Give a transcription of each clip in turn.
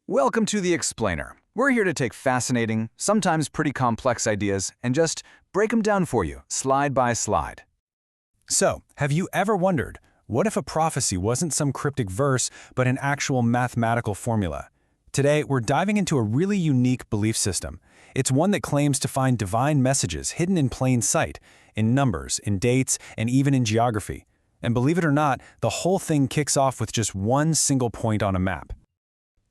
Welcome to The Explainer. We're here to take fascinating, sometimes pretty complex ideas and just break them down for you, slide by slide. So, have you ever wondered, what if a prophecy wasn't some cryptic verse, but an actual mathematical formula? Today, we're diving into a really unique belief system. It's one that claims to find divine messages hidden in plain sight, in numbers, in dates, and even in geography. And believe it or not, the whole thing kicks off with just one single point on a map.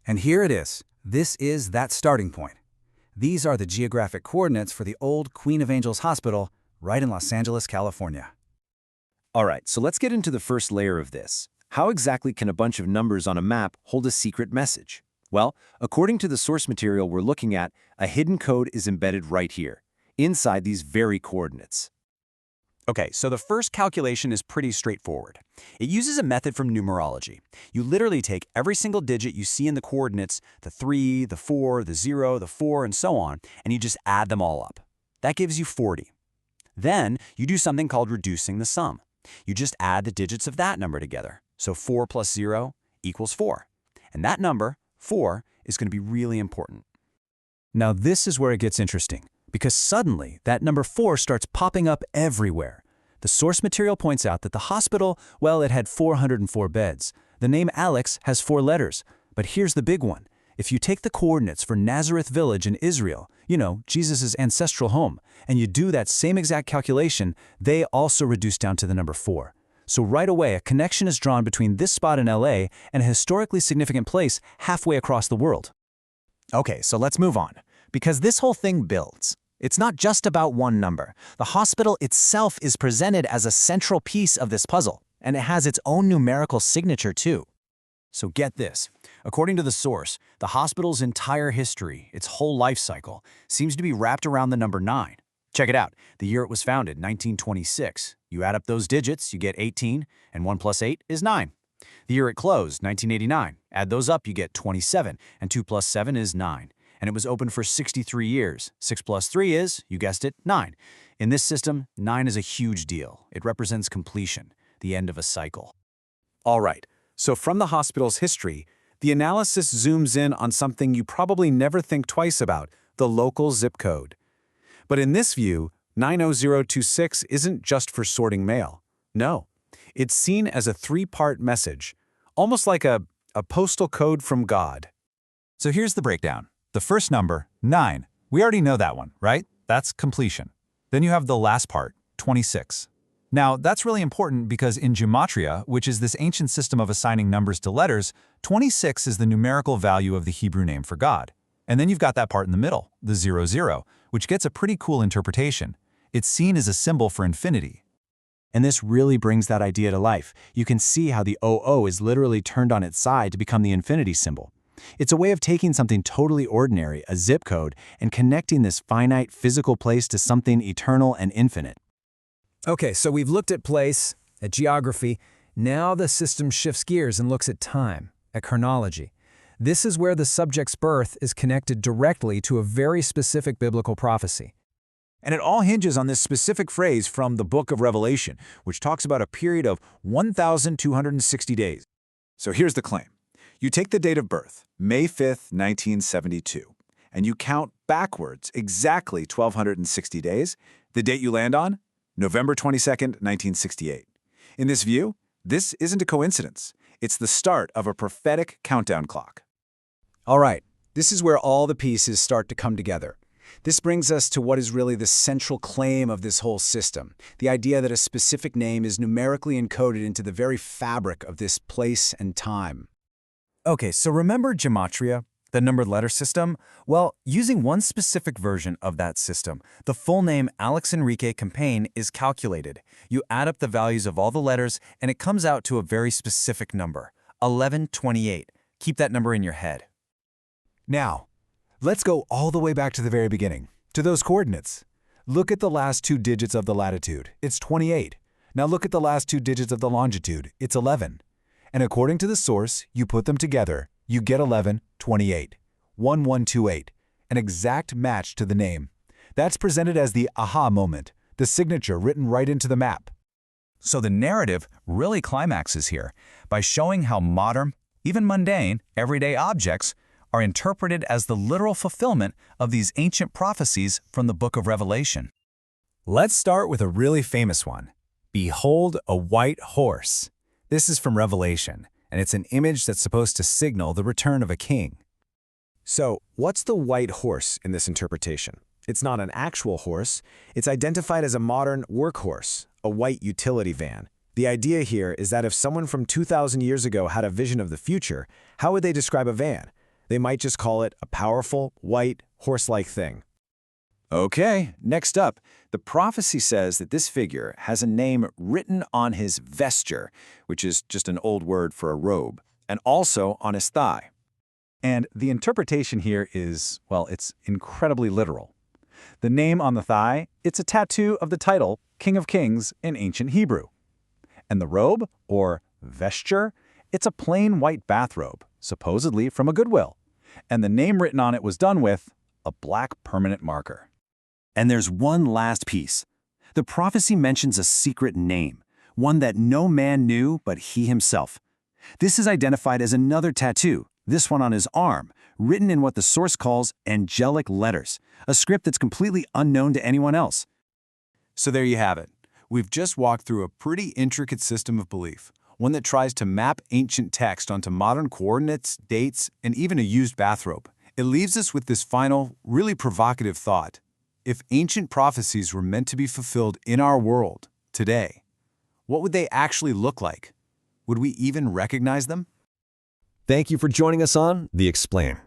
And here it is. This is that starting point. These are the geographic coordinates for the old Queen of Angels Hospital right in Los Angeles, California. All right, so let's get into the first layer of this. How exactly can a bunch of numbers on a map hold a secret message? Well, according to the source material we're looking at, a hidden code is embedded right here, inside these very coordinates. Okay, so the first calculation is pretty straightforward. It uses a method from numerology. You literally take every single digit you see in the coordinates, the 3, the 4, the 0, the 4, and so on, and you just add them all up. That gives you 40. Then you do something called reducing the sum. You just add the digits of that number together. So 4 plus 0 equals 4. And that number, 4, is going to be really important. Now this is where it gets interesting, because suddenly that number 4 starts popping up everywhere. The source material points out that the hospital, well, it had 404 beds. The name Alex has 4 letters. But here's the big one. If you take the coordinates for Nazareth Village in Israel, Jesus' ancestral home, and you do that same exact calculation, they also reduce down to the number 4. So right away, a connection is drawn between this spot in LA and a historically significant place halfway across the world. Okay, so let's move on, because this whole thing builds. It's not just about one number. The hospital itself is presented as a central piece of this puzzle, and it has its own numerical signature too. So get this. According to the source, the hospital's entire history, its whole life cycle, seems to be wrapped around the number 9. Check it out. The year it was founded, 1926. You add up those digits, you get 18, and 1 plus 8 is 9. The year it closed, 1989. Add those up, you get 27, and 2 plus 7 is 9. And it was open for 63 years. 6 plus 3 is, you guessed it, 9. In this system, 9 is a huge deal. It represents completion, the end of a cycle. All right, so from the hospital's history, the analysis zooms in on something you probably never think twice about, the local zip code. But in this view, 90026 isn't just for sorting mail. No, it's seen as a 3-part message, almost like a postal code from God. So here's the breakdown. The first number, 9. We already know that one, right? That's completion. Then you have the last part, 26. Now, that's really important because in gematria, which is this ancient system of assigning numbers to letters, 26 is the numerical value of the Hebrew name for God. And then you've got that part in the middle, the 00, which gets a pretty cool interpretation. It's seen as a symbol for infinity. And this really brings that idea to life. You can see how the 00 is literally turned on its side to become the infinity symbol. It's a way of taking something totally ordinary, a zip code, and connecting this finite physical place to something eternal and infinite. Okay, so we've looked at place, at geography. Now the system shifts gears and looks at time, at chronology. This is where the subject's birth is connected directly to a very specific biblical prophecy. And it all hinges on this specific phrase from the book of Revelation, which talks about a period of 1,260 days. So here's the claim. You take the date of birth, May 5th, 1972, and you count backwards exactly 1,260 days. The date you land on? November 22nd, 1968. In this view, this isn't a coincidence. It's the start of a prophetic countdown clock. All right, this is where all the pieces start to come together. This brings us to what is really the central claim of this whole system, the idea that a specific name is numerically encoded into the very fabric of this place and time. Okay, so remember gematria, the numbered letter system? Well, using one specific version of that system, the full name Alex Enrique Campaign is calculated. You add up the values of all the letters, and it comes out to a very specific number, 1128. Keep that number in your head. Now, let's go all the way back to the very beginning, to those coordinates. Look at the last 2 digits of the latitude. It's 28. Now look at the last 2 digits of the longitude. It's 11. And according to the source, you put them together, you get 1128. 1128, an exact match to the name. That's presented as the aha moment, the signature written right into the map. So the narrative really climaxes here by showing how modern, even mundane, everyday objects are interpreted as the literal fulfillment of these ancient prophecies from the Book of Revelation. Let's start with a really famous one. Behold a white horse. This is from Revelation, and it's an image that's supposed to signal the return of a king. So, what's the white horse in this interpretation? It's not an actual horse. It's identified as a modern workhorse, a white utility van. The idea here is that if someone from 2,000 years ago had a vision of the future, how would they describe a van? They might just call it a powerful, white, horse-like thing. Okay, next up, the prophecy says that this figure has a name written on his vesture, which is just an old word for a robe, and also on his thigh. And the interpretation here is, well, it's incredibly literal. The name on the thigh, it's a tattoo of the title, King of Kings, in ancient Hebrew. And the robe, or vesture, it's a plain white bathrobe, supposedly from a Goodwill. And the name written on it was done with a black permanent marker. And there's one last piece. The prophecy mentions a secret name, one that no man knew but he himself. This is identified as another tattoo, this one on his arm, written in what the source calls angelic letters, a script that's completely unknown to anyone else. So there you have it. We've just walked through a pretty intricate system of belief, one that tries to map ancient text onto modern coordinates, dates, and even a used bathrobe. It leaves us with this final, really provocative thought. If ancient prophecies were meant to be fulfilled in our world, today, what would they actually look like? Would we even recognize them? Thank you for joining us on The Explainer.